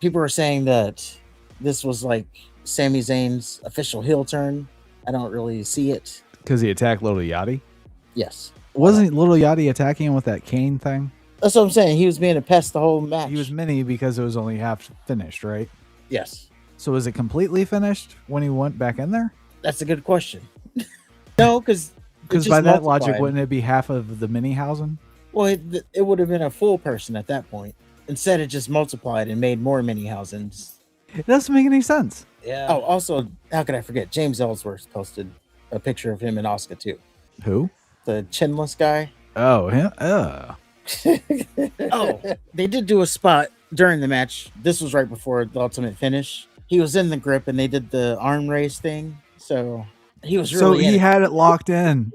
people are saying that this was like Sami Zayn's official heel turn. I don't really see it. Because he attacked Little Yachty. Yes. Wasn't Little Yachty attacking him with that cane thing? That's what I'm saying. He was being a pest the whole match. He was mini because it was only half finished, right? Yes. So was it completely finished when he went back in there? That's a good question. No, because by that logic, wouldn't it be half of the mini housing? Well, it would have been a full person at that point. Instead, it just multiplied and made more mini housings. It doesn't make any sense. Yeah. Oh, also, how could I forget? James Ellsworth posted a picture of him and Asuka too. Who? The chinless guy. Oh, him? Oh, they did do a spot during the match. This was right before the ultimate finish. He was in the grip and they did the arm raise thing. So he was really. So he had it locked in.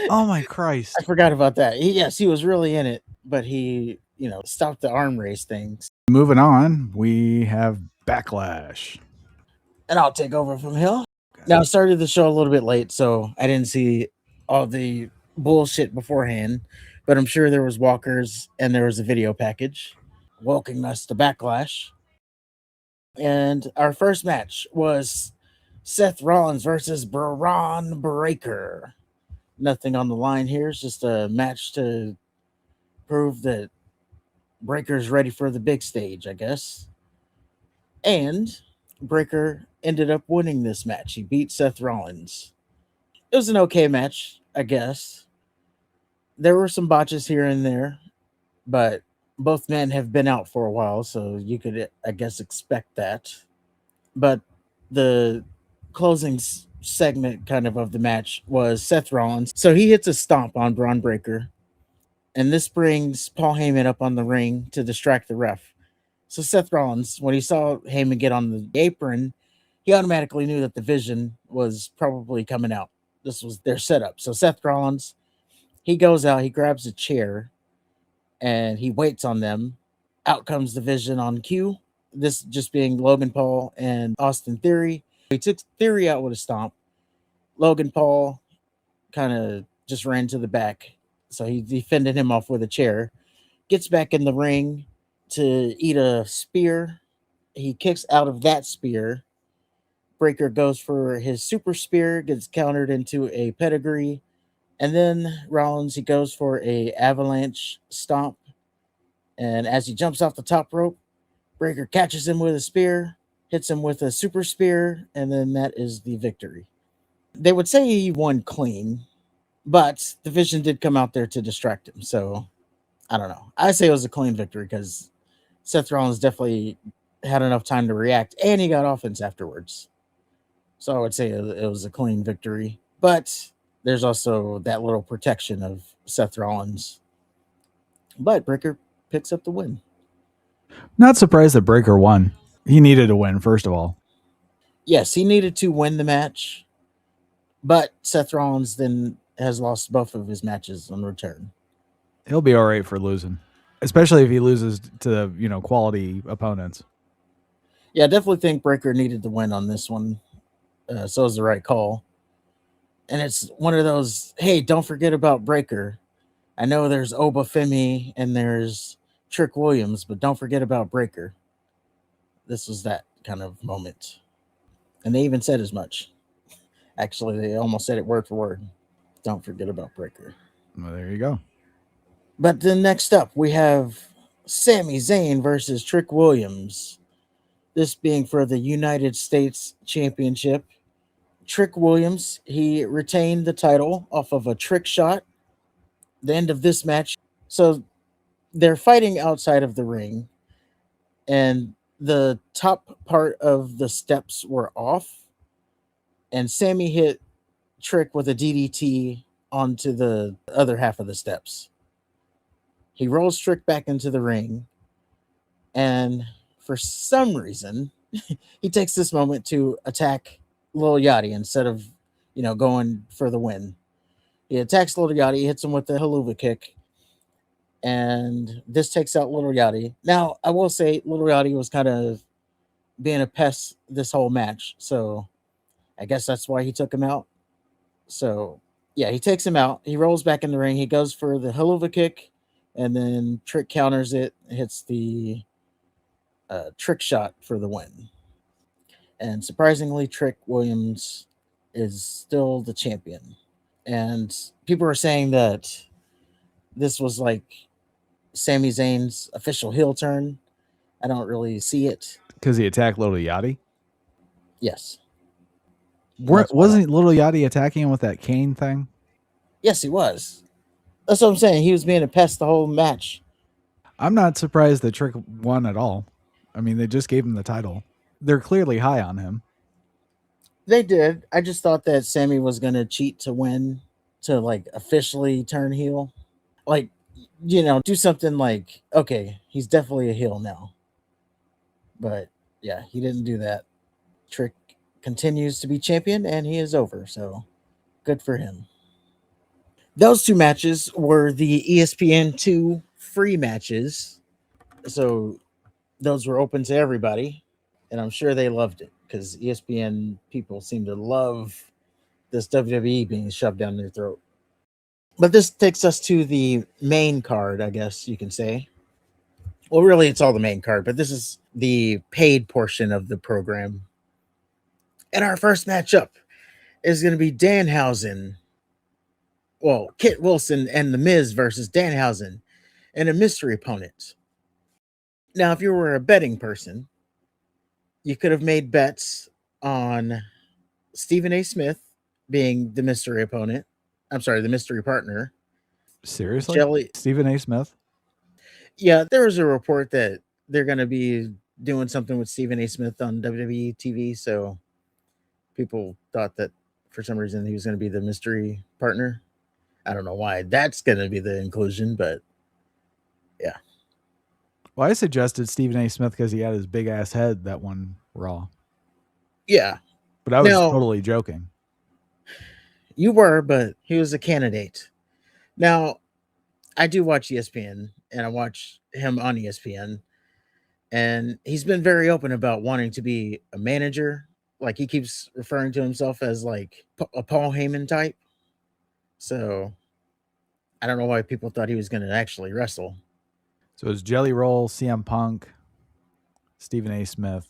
Oh my Christ! I forgot about that. Yes, he was really in it, but he, stopped the arm race things. Moving on, we have Backlash. And I'll take over from Hill. Now, I started the show a little bit late, so I didn't see all the bullshit beforehand, but I'm sure there was walkers and there was a video package welcoming us to Backlash. And our first match was Seth Rollins versus Braun Breaker. Nothing on the line here. It's just a match to prove that Breaker's ready for the big stage, I guess. And Breaker ended up winning this match. He beat Seth Rollins. It was an okay match, I guess. There were some botches here and there, but both men have been out for a while, so you could, I guess, expect that. But the closing segment kind of the match was Seth Rollins. So he hits a stomp on Braun Breaker, and this brings Paul Heyman up on the ring to distract the ref. So Seth Rollins, when he saw Heyman get on the apron, he automatically knew that the Vision was probably coming out. This was their setup. So Seth Rollins, he goes out, he grabs a chair, and he waits on them. Out comes the Vision on cue. This just being Logan Paul and Austin Theory. He took Theory out with a stomp. Logan Paul kind of just ran to the back. So he defended him off with a chair. Gets back in the ring to eat a spear. He kicks out of that spear. Breaker goes for his super spear, gets countered into a pedigree. And then Rollins, he goes for a avalanche stomp. And as he jumps off the top rope, Breaker catches him with a spear, hits him with a super spear, and then that is the victory. They would say he won clean, but the Vision did come out there to distract him. So, I don't know. I say it was a clean victory because Seth Rollins definitely had enough time to react, and he got offense afterwards. So, I would say it was a clean victory. But there's also that little protection of Seth Rollins. But Breaker picks up the win. Not surprised that Breaker won. He needed to win, first of all. Yes, he needed to win the match. But Seth Rollins then has lost both of his matches on return. He'll be all right for losing, especially if he loses to, quality opponents. Yeah, I definitely think Breaker needed to win on this one. So it was the right call. And it's one of those, hey, don't forget about Breaker. I know there's Oba Femi and there's Trick Williams, but don't forget about Breaker. This was that kind of moment. And they even said as much. Actually, they almost said it word for word. Don't forget about Breaker. Well, there you go. But then next up, we have Sami Zayn versus Trick Williams. This being for the United States Championship. Trick Williams, he retained the title off of a trick shot. The end of this match. So they're fighting outside of the ring. And the top part of the steps were off. And Sammy hit Trick with a DDT onto the other half of the steps. He rolls Trick back into the ring. And for some reason, he takes this moment to attack Lil Yachty instead of, going for the win. He attacks Lil Yachty, hits him with the haluva kick. And this takes out Lil Yachty. Now, I will say Lil Yachty was kind of being a pest this whole match. So I guess that's why he took him out. So, yeah, he takes him out. He rolls back in the ring. He goes for the haluva kick. And then Trick counters it, hits the a trick shot for the win. And surprisingly, Trick Williams is still the champion. And people are saying that this was like Sami Zayn's official heel turn. I don't really see it. Because he attacked Little Yachty. Yes. And that's why I don't. Wasn't Little Yachty attacking him with that cane thing? Yes, he was. That's what I'm saying. He was being a pest the whole match. I'm not surprised that Trick won at all. I mean, they just gave him the title. They're clearly high on him. They did. I just thought that Sammy was gonna cheat to win to like officially turn heel. Like, do something like, okay, he's definitely a heel now. But yeah, he didn't do that. Trick continues to be champion and he is over, so good for him. Those two matches were the ESPN2 free matches. So those were open to everybody, and I'm sure they loved it because ESPN people seem to love this WWE being shoved down their throat. But this takes us to the main card, I guess you can say. Well, really, it's all the main card, but this is the paid portion of the program. And our first matchup is going to be Danhausen. Well, Kit Wilson and The Miz versus Danhausen and a mystery opponent. Now, if you were a betting person, you could have made bets on Stephen A. Smith being the mystery opponent. I'm sorry, the mystery partner. Seriously? Jelly. Stephen A. Smith? Yeah, there was a report that they're going to be doing something with Stephen A. Smith on WWE TV. So people thought that for some reason he was going to be the mystery partner. I don't know why that's going to be the inclusion, but yeah. Well, I suggested Stephen A. Smith because he had his big ass head that one Raw. Yeah. But I was Now, totally joking. you were, but he was a candidate. Now, I do watch ESPN and I watch him on ESPN, and he's been very open about wanting to be a manager. Like he keeps referring to himself as like a Paul Heyman type. So I don't know why people thought he was going to actually wrestle. So it was Jelly Roll, CM Punk, Stephen A. Smith.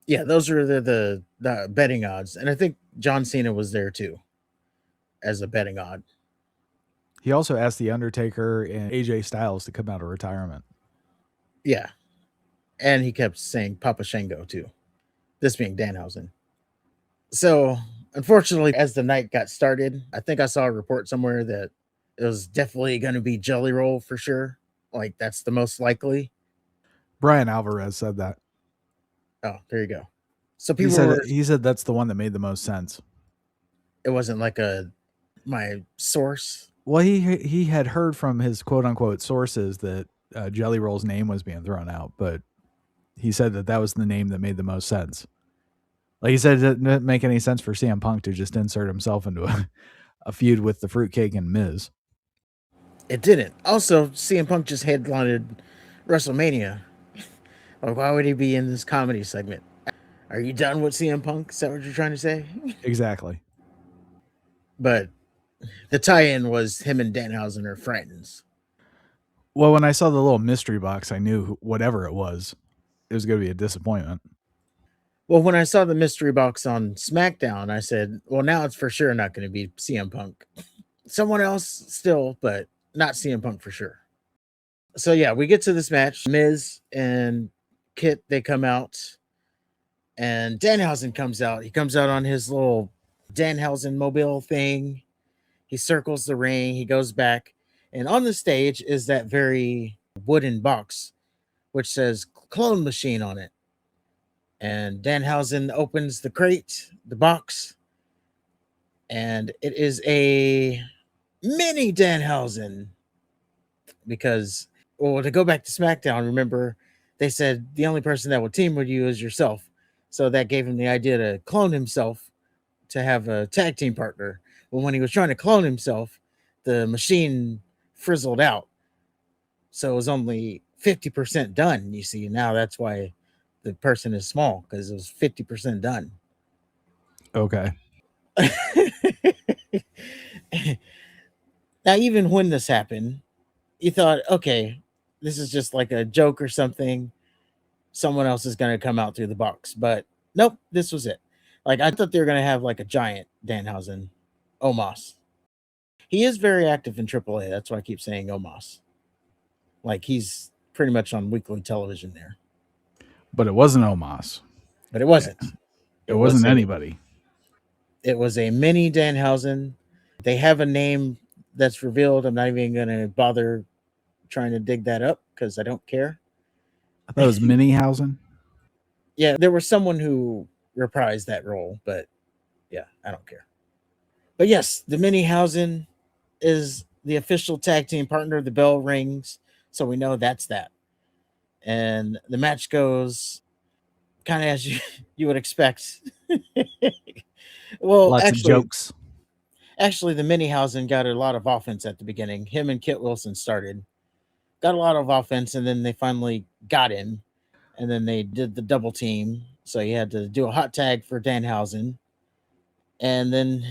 Yeah, those are the betting odds, and I think John Cena was there too as a betting odd. He also asked The Undertaker and AJ Styles to come out of retirement. Yeah, and he kept saying Papa Shango too. This being Danhausen. So unfortunately, as the night got started, I think I saw a report somewhere that it was definitely going to be Jelly Roll for sure. Like that's the most likely. Brian Alvarez said that. Oh, there you go. So He people said were. he said that's the one that made the most sense. It wasn't like my source. Well, he had heard from his quote unquote sources that Jelly Roll's name was being thrown out, but he said that was the name that made the most sense. Like he said, it didn't make any sense for CM Punk to just insert himself into a feud with the Fruitcake and Miz. It didn't. Also, CM Punk just headlined WrestleMania. Like, why would he be in this comedy segment? Are you done with CM Punk? Is that what you're trying to say? Exactly. But the tie-in was him and Danhausen are friends. Well, when I saw the little mystery box, I knew whatever it was going to be a disappointment. Well, when I saw the mystery box on SmackDown, I said, well, now it's for sure not going to be CM Punk. Someone else still, but not CM Punk for sure. So, yeah, we get to this match. Miz and Kit, they come out. And Danhausen comes out. He comes out on his little Danhausen mobile thing. He circles the ring. He goes back. And on the stage is that very wooden box, which says clone machine on it. And Danhausen opens the crate, the box, and it is a mini Danhausen. Because, well, to go back to SmackDown, remember, they said the only person that would team with you is yourself. So that gave him the idea to clone himself to have a tag team partner. Well, when he was trying to clone himself, the machine frizzled out. So it was only 50% done. You see, now that's why the person is small, because it was 50% done. Okay. Now, even when this happened, you thought, okay, this is just like a joke or something. someone else is going to come out through the box. But nope, this was it. Like, I thought they were going to have like a giant Danhausen, Omos. He is very active in AAA. That's why I keep saying Omos. Like, he's pretty much on weekly television there. But it wasn't Omos. But it wasn't. It wasn't anybody. It was a mini Danhausen. They have a name that's revealed. I'm not even going to bother trying to dig that up because I don't care. I thought it was Minihausen. Yeah, there was someone who reprised that role, but yeah, I don't care. But yes, the Minihausen is the official tag team partner. The bell rings, so we know that's that. And the match goes kind of as you would expect. Well, Lots of jokes. Actually, the Minihausen got a lot of offense at the beginning. Him and Kit Wilson started, got a lot of offense, and then they finally got him. And then they did the double team. So you had to do a hot tag for Danhausen. And then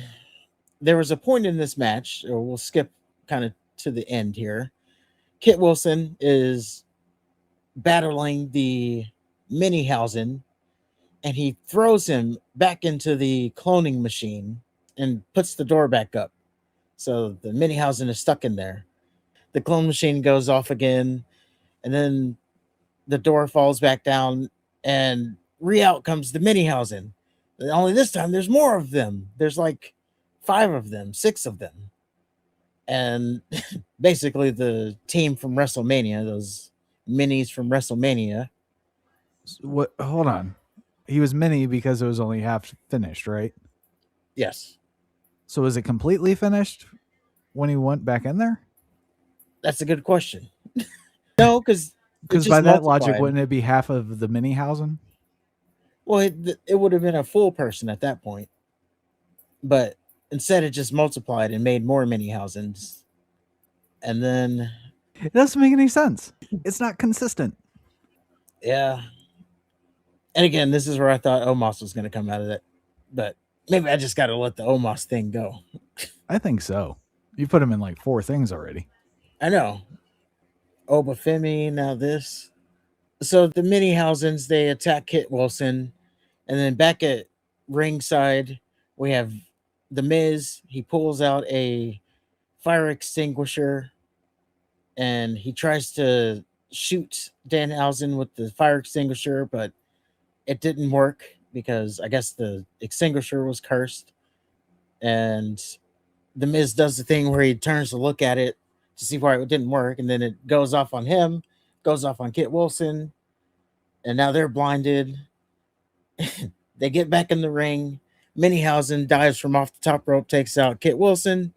there was a point in this match, or we'll skip kind of to the end here. Kit Wilson is battling the Minihausen, and he throws him back into the cloning machine and puts the door back up. So the Minihausen is stuck in there. The clone machine goes off again, and then the door falls back down, and out comes the Minihausen. Only this time there's more of them. There's like 5 of them, 6 of them. And basically the team from WrestleMania, those minis from WrestleMania. What? Hold on. He was mini because it was only half finished, right? Yes. So was it completely finished when he went back in there? That's a good question. No, because by that logic, wouldn't it be half of the Minihausen? Well, it would have been a full person at that point. But instead, it just multiplied and made more Minihausens. And then... It doesn't make any sense. It's not consistent. Yeah. And again, this is where I thought Omos was going to come out of it. But maybe I just got to let the Omos thing go. I think so. You put him in like 4 things already. I know. Obafemi, now this. So the Minihausens, they attack Kit Wilson. And then back at ringside, we have The Miz. He pulls out a fire extinguisher and he tries to shoot Danhausen with the fire extinguisher, but it didn't work because I guess the extinguisher was cursed. And The Miz does the thing where he turns to look at it to see why it didn't work, and then it goes off on him, goes off on Kit Wilson, and now they're blinded. They get back in the ring. Minihausen dives from off the top rope, takes out Kit Wilson,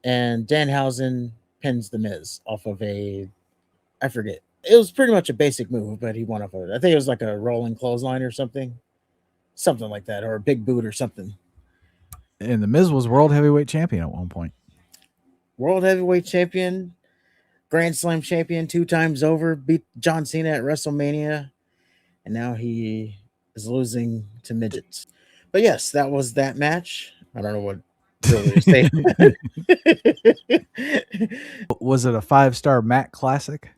and Danhausen pins The Miz off of I forget. It was pretty much a basic move, but he won off of it. I think it was like a rolling clothesline or something like that, or a big boot or something. And The Miz was world heavyweight champion at one point. World heavyweight champion, Grand Slam champion 2 times over, beat John Cena at WrestleMania, and now he is losing to midgets. But yes, that was that match. I don't know what really to say. Was it a 5-star Matt classic?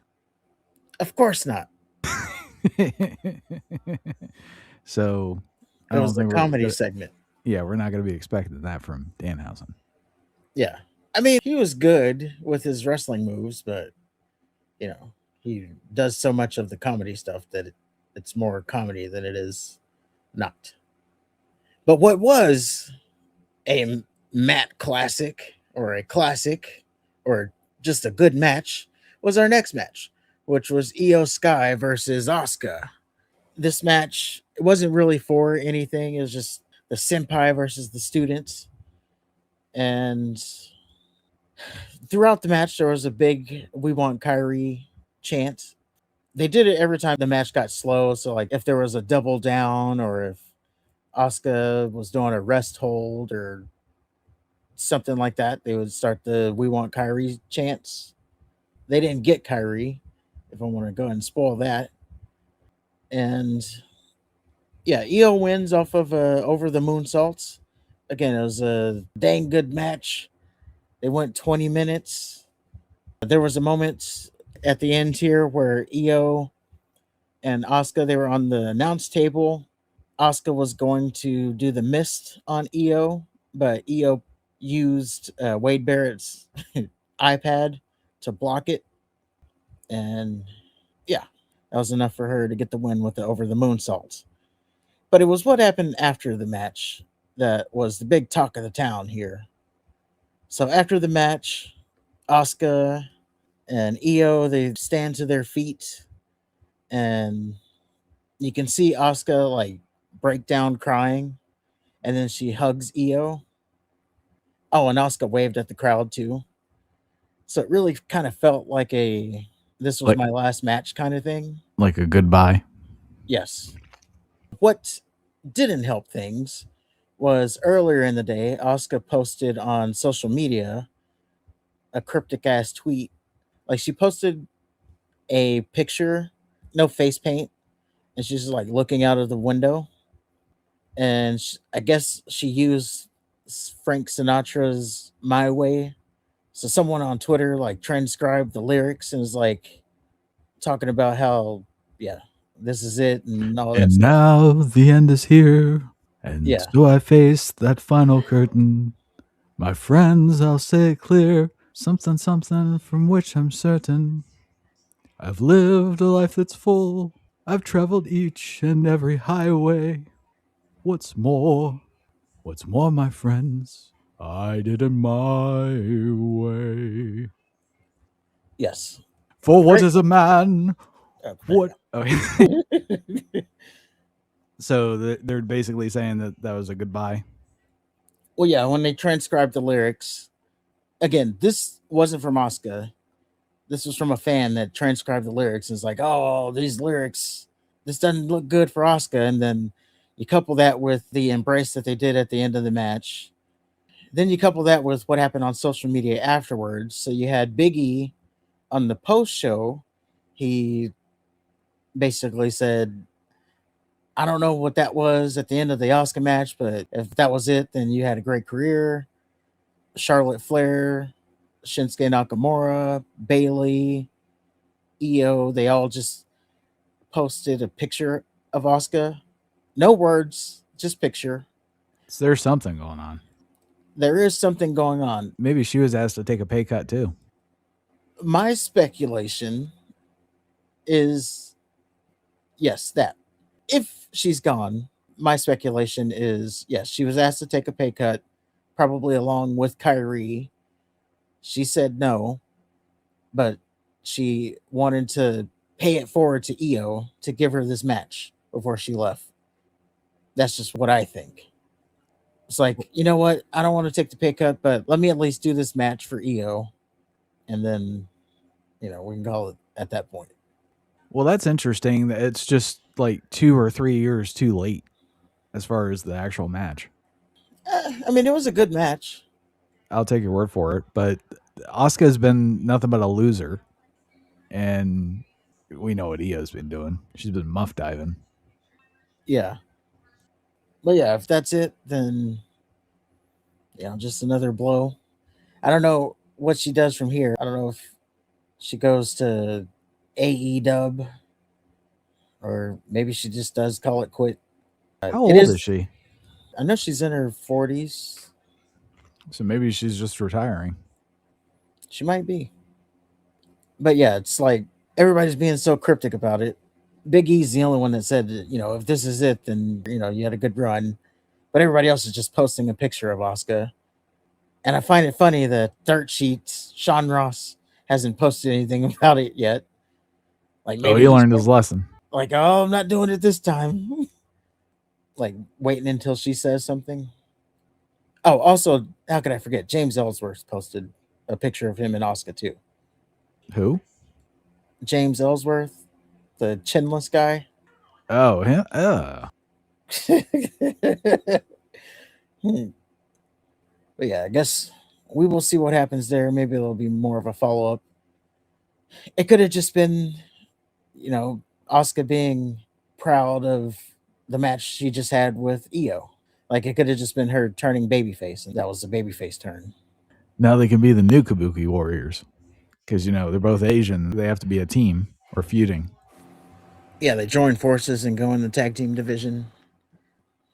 Of course not. So it was a comedy segment. Yeah, we're not going to be expecting that from Danhausen. Yeah. I mean, he was good with his wrestling moves, but, he does so much of the comedy stuff that it's more comedy than it is not. But what was a Matt classic or a classic or just a good match was our next match, which was Io Sky versus Asuka. This match, it wasn't really for anything. It was just the senpai versus the students. And throughout the match, there was a big "We want Kyrie" chant. They did it every time the match got slow. So, like, if there was a double down or if Asuka was doing a rest hold or something like that, they would start the "We want Kyrie" chants. They didn't get Kyrie, if I want to go ahead and spoil that. And yeah, Io wins off of over the moonsaults. Again, it was a dang good match. They went 20 minutes. There was a moment at the end here where Io and Asuka, they were on the announce table. Asuka was going to do the mist on Io, but Io used Wade Barrett's iPad to block it, and yeah, that was enough for her to get the win with the over the moonsault. But it was what happened after the match that was the big talk of the town here. So after the match, Asuka and Io, they stand to their feet, and you can see Asuka like break down crying, and then she hugs Io. Oh, and Asuka waved at the crowd too. So it really kind of felt like a this was Like my last match kind of thing. like a goodbye. Yes. What didn't help things was earlier in the day, Asuka posted on social media a cryptic ass tweet. Like she posted a picture, no face paint, and she's just like looking out of the window. And I guess she used Frank Sinatra's "My Way." So someone on Twitter like transcribed the lyrics and was like talking about how, yeah, this is it and all that And stuff. now the end is here. And Yeah, so I face that final curtain. My friends, I'll say it clear. Something, something from which I'm certain. I've lived a life that's full. I've traveled each and every highway. What's more, my friends, I did it my way. yes, For what great. is a man? There What? Okay. you go. So they're basically saying that that was a goodbye. Well, yeah, when they transcribed the lyrics, again, this wasn't from Asuka. This was from a fan that transcribed the lyrics and was like, "Oh, these lyrics, this doesn't look good for Asuka." And then you couple that with the embrace that they did at the end of the match. Then you couple that with what happened on social media afterwards. So you had Biggie on the post show. He basically said, "I don't know what that was at the end of the Oscar match, but if that was it, then you had a great career." Charlotte Flair, Shinsuke Nakamura, Bailey, Io, they all just posted a picture of Asuka. No words, just picture. So there's something going on. There is something going on. Maybe she was asked to take a pay cut too. My speculation is yes, that. If she's gone, my speculation is yes, she was asked to take a pay cut, probably along with Kyrie. She said no, but she wanted to pay it forward to Io to give her this match before she left. That's just what I think. It's like, you know what? I don't want to take the pay cut, but let me at least do this match for Io, and then, we can call it at that point. Well, that's interesting. That it's just like 2 or 3 years too late as far as the actual match. I mean, it was a good match. I'll take your word for it. But Asuka's been nothing but a loser, and we know what Io's been doing. She's been muff diving. Yeah. But yeah, if that's it, then, just another blow. I don't know what she does from here. I don't know if she goes to AE or maybe she just does call it quit. How It old is is. she? I know she's in her 40s. So maybe she's just retiring. She might be. But yeah, it's like everybody's being so cryptic about it. Big E's the only one that said, if this is it, then, you had a good run. But everybody else is just posting a picture of Asuka. And I find it funny that Dirt Sheets, Sean Ross, hasn't posted anything about it yet. Like Oh, maybe he he's learned his lesson. like, oh, I'm not doing it this time. Like waiting until she says something. Oh, also, how could I forget? James Ellsworth posted a picture of him and Asuka too. Who? James Ellsworth, the chinless guy. Oh, him? Hmm. But yeah, I guess we will see what happens there. Maybe there'll be more of a follow up. It could have just been, Asuka being proud of the match she just had with Io. Like it could have just been her turning babyface, and that was the babyface turn. Now they can be the new Kabuki Warriors because they're both Asian. They have to be a team or feuding. Yeah, they join forces and go in the tag team division.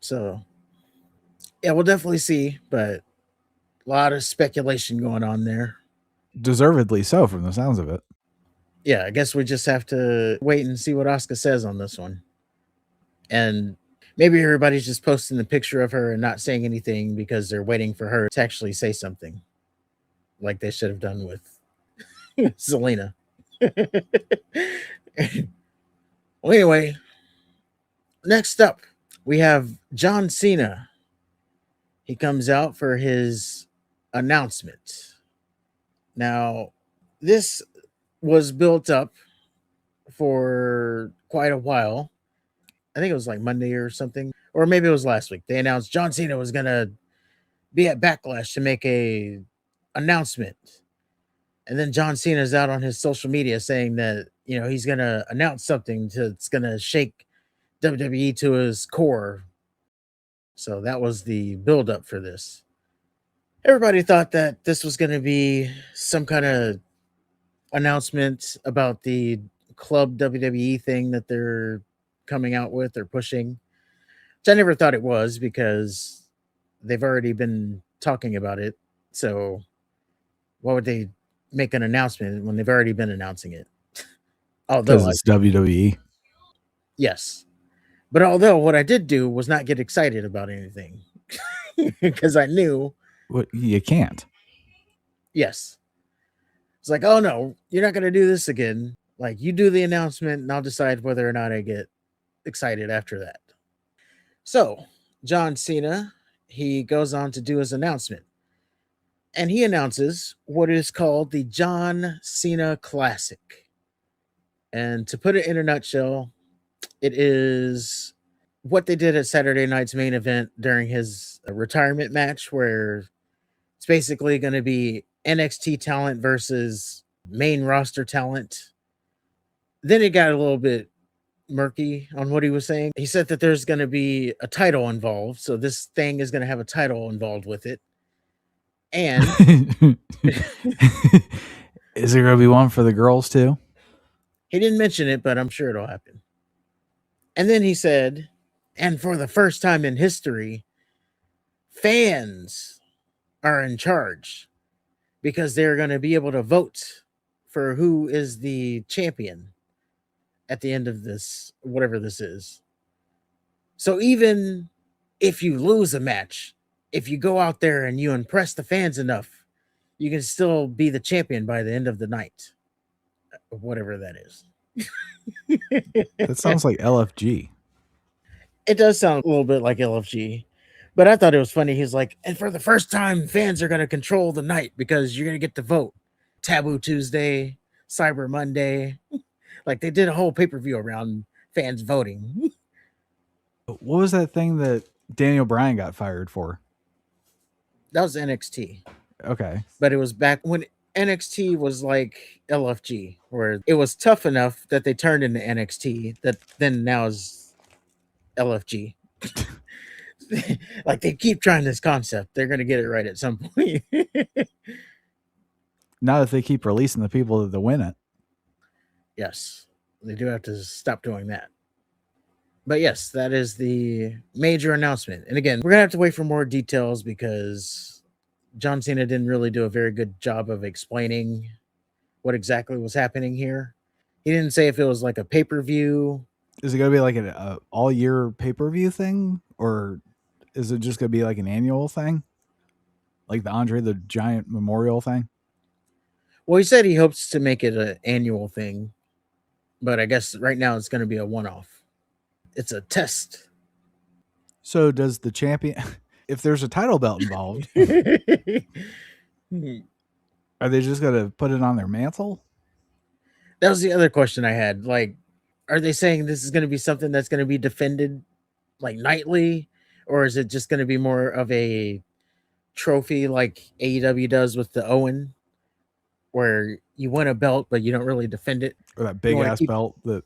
So yeah, we'll definitely see, but a lot of speculation going on there. Deservedly so, from the sounds of it. Yeah, I guess we just have to wait and see what Asuka says on this one. And maybe everybody's just posting the picture of her and not saying anything because they're waiting for her to actually say something, like they should have done with Zelina. Well, anyway, next up, we have John Cena. He comes out for his announcement. Now, this was built up for quite a while. I think it was like Monday or something, or maybe it was last week. They announced John Cena was gonna be at Backlash to make a announcement, and then John Cena's out on his social media saying that he's gonna announce something that's gonna shake WWE to his core. So that was the build up for this. Everybody thought that this was gonna be some kind of announcement about the club WWE thing that they're coming out with or pushing. Which I never thought it was because they've already been talking about it. So why would they make an announcement when they've already been announcing it? Because Although, it's WWE. yes. But although what I did do was not get excited about anything because I knew, What, you can't. yes. It's like, oh no, you're not going to do this again. Like, you do the announcement and I'll decide whether or not I get excited after that. So, John Cena, he goes on to do his announcement. And he announces what is called the John Cena Classic. And to put it in a nutshell, it is what they did at Saturday night's main event during his retirement match, where it's basically going to be NXT talent versus main roster talent. Then it got a little bit murky on what he was saying. He said that there's going to be a title involved. So this thing is going to have a title involved with it. And is there going to be one for the girls too? He didn't mention it, but I'm sure it'll happen. And then he said, and for the first time in history, fans are in charge because they're going to be able to vote for who is the champion at the end of this, whatever this is. So even if you lose a match, if you go out there and you impress the fans enough, you can still be the champion by the end of the night, whatever that is. That sounds like LFG. It does sound a little bit like LFG, but I thought it was funny. He's like, and for the first time, fans are going to control the night because you're going to get to vote. Taboo Tuesday, Cyber Monday. Like, they did a whole pay per view around fans voting. What was that thing that Daniel Bryan got fired for? That was NXT, Okay. but it was back when NXT was like LFG, where it was tough enough that they turned into NXT that then now is LFG. Like, they keep trying this concept. They're going to get it right at some point. Not if they keep releasing the people that win it. Yes, they do have to stop doing that. But yes, that is the major announcement. And again, we're going to have to wait for more details because John Cena didn't really do a very good job of explaining what exactly was happening here. He didn't say if it was like a pay per view. Is it going to be like an all year pay per view thing? Or is it just going to be like an annual thing? Like the Andre the Giant Memorial thing? Well, he said he hopes to make it an annual thing, but I guess right now it's going to be a one off. It's a test. So does the champion, if there's a title belt involved, are they just going to put it on their mantle? That was the other question I had. Like, are they saying this is going to be something that's going to be defended like nightly, or is it just going to be more of a trophy like AEW does with the Owen, where you win a belt but you don't really defend it? Or that big ass belt that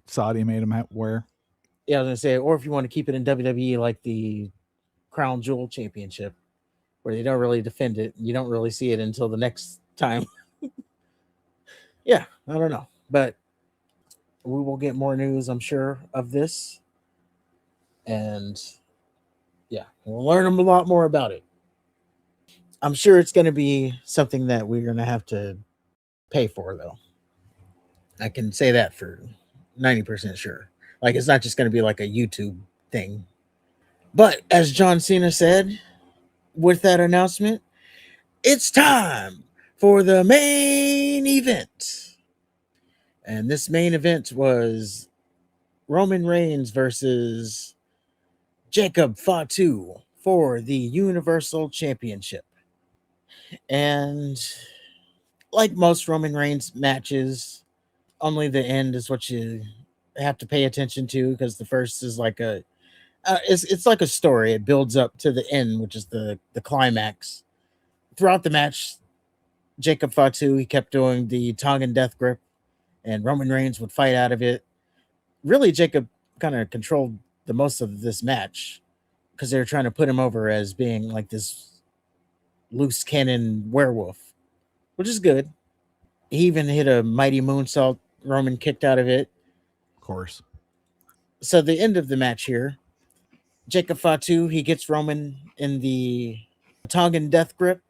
Saudi made him wear? Yeah, I was gonna say, or if you want to keep it in WWE like the Crown Jewel Championship, where they don't really defend it, you don't really see it until the next time. Yeah, I don't know, but We will get more news, I'm sure, of this, and yeah, we'll learn a lot more about it. I'm sure it's going to be something that we're going to have to pay for, though. I can say that for 90% sure. Like, it's not just going to be like a YouTube thing. But as John Cena said with that announcement, it's time for the main event. And this main event was Roman Reigns versus Jacob Fatu for the Universal Championship. And like most Roman Reigns matches, only the end is what you have to pay attention to, because the first is like it's like a story. It builds up to the end, which is the climax. Throughout the match, Jacob Fatu, he kept doing the Tongan death grip, and Roman Reigns would fight out of it. Really, Jacob kind of controlled the most of this match, because they were trying to put him over as being like this loose cannon werewolf, which is good. He even hit a mighty moonsault. Roman kicked out of it. Of course. So the end of the match here, Jacob Fatu, he gets Roman in the Tongan death grip,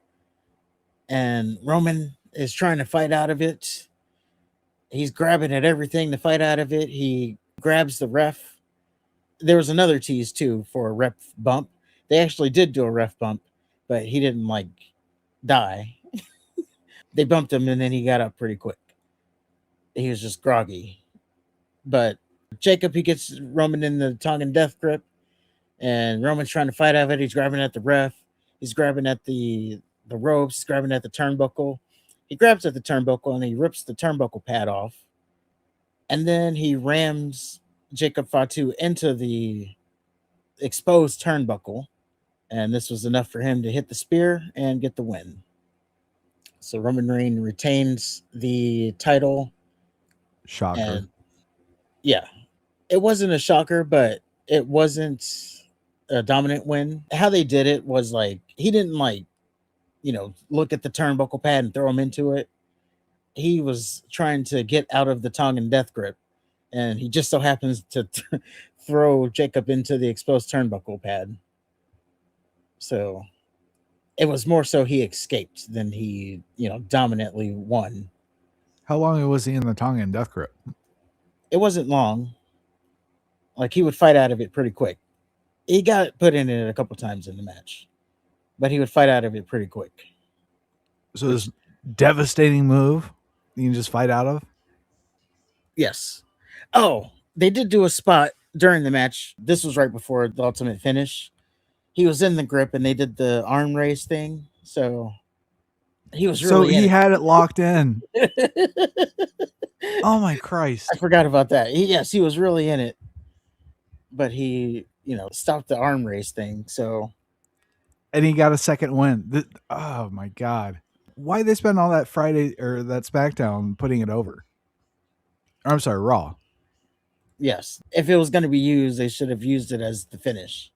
and Roman is trying to fight out of it. He's grabbing at everything to fight out of it. He grabs the ref. There was another tease too for a ref bump. They actually did do a ref bump, but he didn't like die. They bumped him and then he got up pretty quick. He was just groggy. But Jacob, he gets Roman in the Tongan death grip, and Roman's trying to fight out of it. He's grabbing at the ref. He's grabbing at the ropes. He's grabbing at the turnbuckle. He grabs at the turnbuckle and he rips the turnbuckle pad off. And then he rams Jacob Fatu into the exposed turnbuckle. And this was enough for him to hit the spear and get the win. So Roman Reigns retains the title. Shocker. And yeah, it wasn't a shocker, but it wasn't a dominant win. How they did it was like, he didn't like, look at the turnbuckle pad and throw him into it. He was trying to get out of the Tongan death grip, and he just so happens to throw Jacob into the exposed turnbuckle pad. So it was more so he escaped than he, dominantly won. How long was he in the Tongan death grip? It wasn't long. Like, he would fight out of it pretty quick. He got put in it a couple times in the match, but he would fight out of it pretty quick. So this devastating move you can just fight out of? Yes. Oh, they did do a spot during the match. This was right before the ultimate finish. He was in the grip and they did the arm raise thing. So he was really he had it locked in. Oh my Christ. I forgot about that. He was really in it. But he, stopped the arm raise thing. So, and he got a second win. Oh my God. Why they spend all that Friday or that SmackDown putting it over? Or, I'm sorry, Raw. Yes. If it was going to be used, they should have used it as the finish.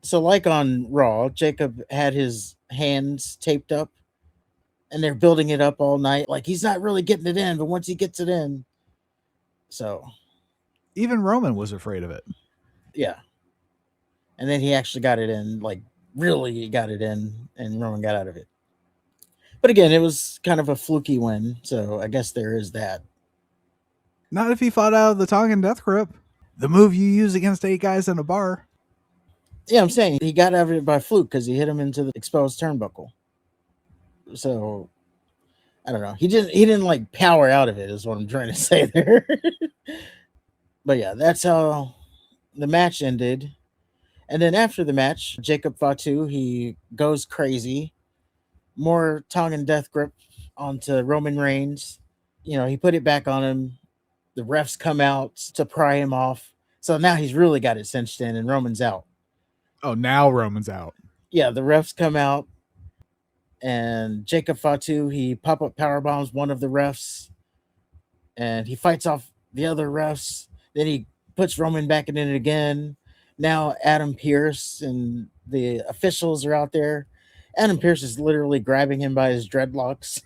So like on Raw, Jacob had his hands taped up and they're building it up all night. Like, he's not really getting it in, but once he gets it in. So. Even Roman was afraid of it. Yeah. And then he actually got it in, like really got it in, and Roman got out of it. But again, it was kind of a fluky win, so I guess there is that. Not if he fought out of the Tongan death grip. The move you use against 8 guys in a bar. Yeah, I'm saying he got out of it by fluke because he hit him into the exposed turnbuckle. So I don't know. He didn't like power out of it, is what I'm trying to say there. But yeah, that's how the match ended. And then after the match, Jacob Fatu, he goes crazy. More Tongan death grip onto Roman Reigns. He put it back on him. The refs come out to pry him off. So now he's really got it cinched in, and Roman's out. Oh, now Roman's out. Yeah, the refs come out, and Jacob Fatu, he pop-up power bombs one of the refs, and he fights off the other refs. Then he puts Roman back in it again. Now Adam Pearce and the officials are out there. Adam Pearce is literally grabbing him by his dreadlocks,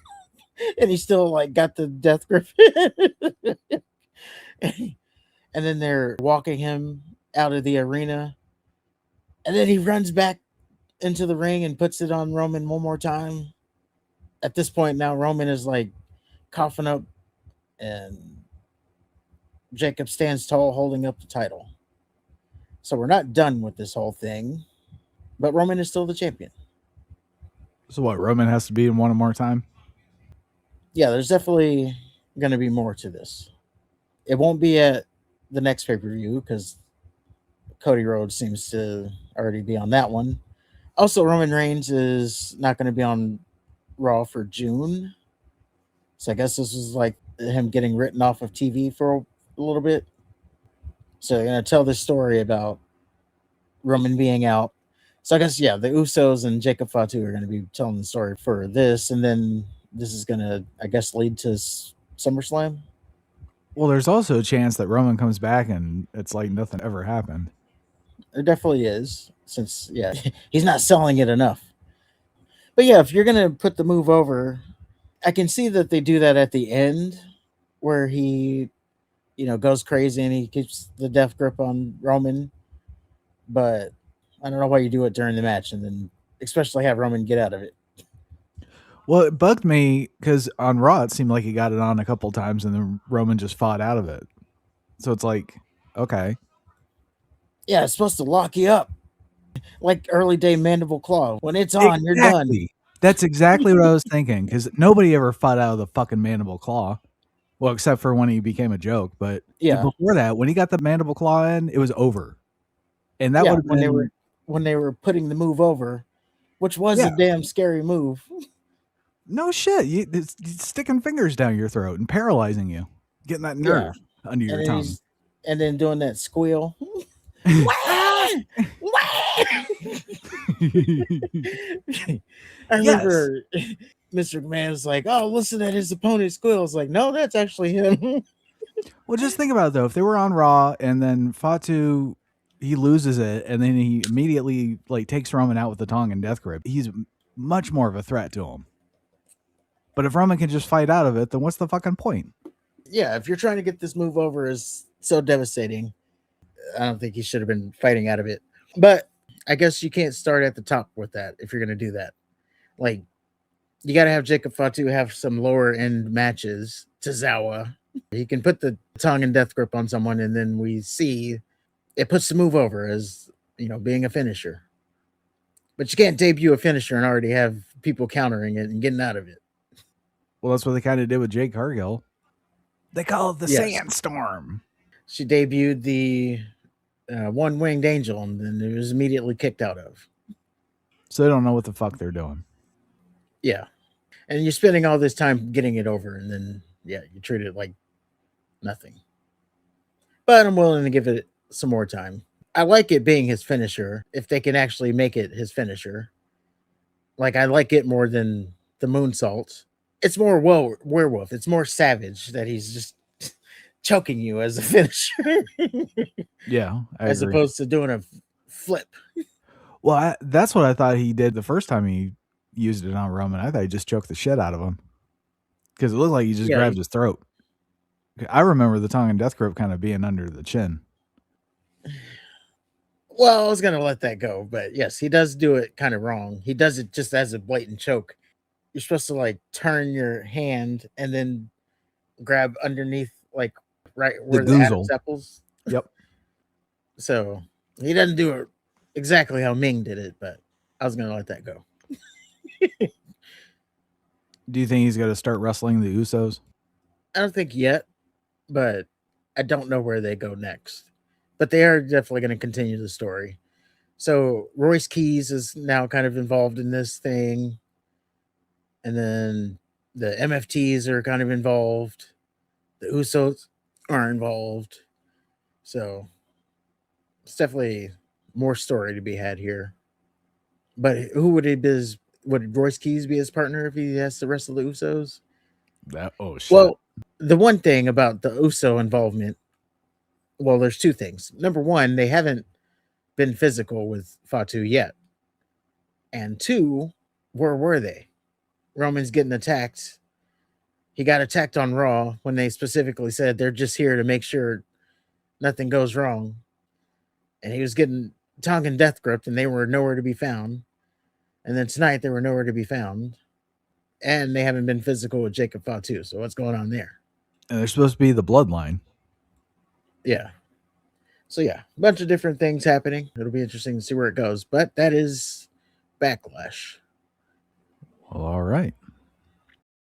and he's still like got the death grip. and then they're walking him out of the arena, and then he runs back into the ring and puts it on Roman one more time. At this point, now Roman is like coughing up, and Jacob stands tall holding up the title. So we're not done with this whole thing, but Roman is still the champion. So what? Roman has to be in one more time. Yeah, there's definitely going to be more to this. It won't be at the next pay per view because Cody Rhodes seems to already be on that one. Also, Roman Reigns is not going to be on Raw for June. So I guess this was like him getting written off of TV for a little bit. So they're going to tell this story about Roman being out. So I guess, yeah, the Usos and Jacob Fatu are going to be telling the story for this. And then this is going to, I guess, lead to SummerSlam. Well, there's also a chance that Roman comes back and it's like nothing ever happened. There definitely is, since, yeah, he's not selling it enough. But yeah, if you're going to put the move over, I can see that they do that at the end where he, goes crazy and he keeps the death grip on Roman. But I don't know why you do it during the match and then especially have Roman get out of it. Well, it bugged me because on Raw it seemed like he got it on a couple times and then Roman just fought out of it. So it's like, okay. Yeah, it's supposed to lock you up. Like early day mandible claw. When it's on, you're done. That's exactly what I was thinking because nobody ever fought out of the fucking mandible claw. Well, except for when he became a joke. But Yeah, before that, when he got the mandible claw in, it was over. And that would have been when they were putting the move over, which was a damn scary move. No shit. It's sticking fingers down your throat and paralyzing you, getting that nerve under your tongue. And then doing that squeal. I remember Mr. McMahon's like, oh, listen at his opponent squeal. It's like, no, that's actually him. Well, just think about it, though. If they were on Raw and then Fatu, he loses it, and then he immediately like takes Roman out with the tongue and death grip, he's much more of a threat to him. But if Roman can just fight out of it, then what's the fucking point? Yeah, if you're trying to get this move over is so devastating, I don't think he should have been fighting out of it. But I guess you can't start at the top with that if you're going to do that. Like, you got to have Jacob Fatu have some lower end matches. Tozawa, he can put the tongue and death grip on someone, and then we see it puts the move over as, being a finisher. But you can't debut a finisher and already have people countering it and getting out of it. Well, that's what they kind of did with Jade Cargill. They call it the Sandstorm. She debuted the one-winged angel, and then it was immediately kicked out of. So they don't know what the fuck they're doing. Yeah. And you're spending all this time getting it over, and then, you treat it like nothing. But I'm willing to give it some more time. I like it being his finisher, if they can actually make it his finisher. Like, I like it more than the moonsault. It's more werewolf. It's more savage that he's just choking you as a finisher. Yeah, as agree. Opposed to doing a flip. Well, that's what I thought he did the first time he used it on Roman. I thought he just choked the shit out of him because it looked like he just grabbed his throat. I remember the tongue and death grip kind of being under the chin. Well, I was going to let that go, but yes, he does do it kind of wrong. He does it just as a blatant choke. You're supposed to like turn your hand and then grab underneath, like right where the Adam's apples. Yep. So he doesn't do it exactly how Ming did it, but I was going to let that go. Do you think he's going to start wrestling the Usos? I don't think yet, but I don't know where they go next. But they are definitely going to continue the story. So Royce Keys is now kind of involved in this thing. And then the MFTs are kind of involved. The Usos are involved. So it's definitely more story to be had here. But who would it be? Would Royce Keys be his partner if he has to wrestle the Usos? Shit. Well, the one thing about the Uso involvement, well, there's two things. Number one, they haven't been physical with Fatu yet. And two, where were they? Roman's getting attacked he got attacked on Raw when they specifically said they're just here to make sure nothing goes wrong. And he was getting Tongan death gripped, and they were nowhere to be found. And then tonight, they were nowhere to be found. And they haven't been physical with Jacob Fatu. So what's going on there? And they're supposed to be the bloodline. Yeah. So yeah, a bunch of different things happening. It'll be interesting to see where it goes. But that is Backlash. Well, all right.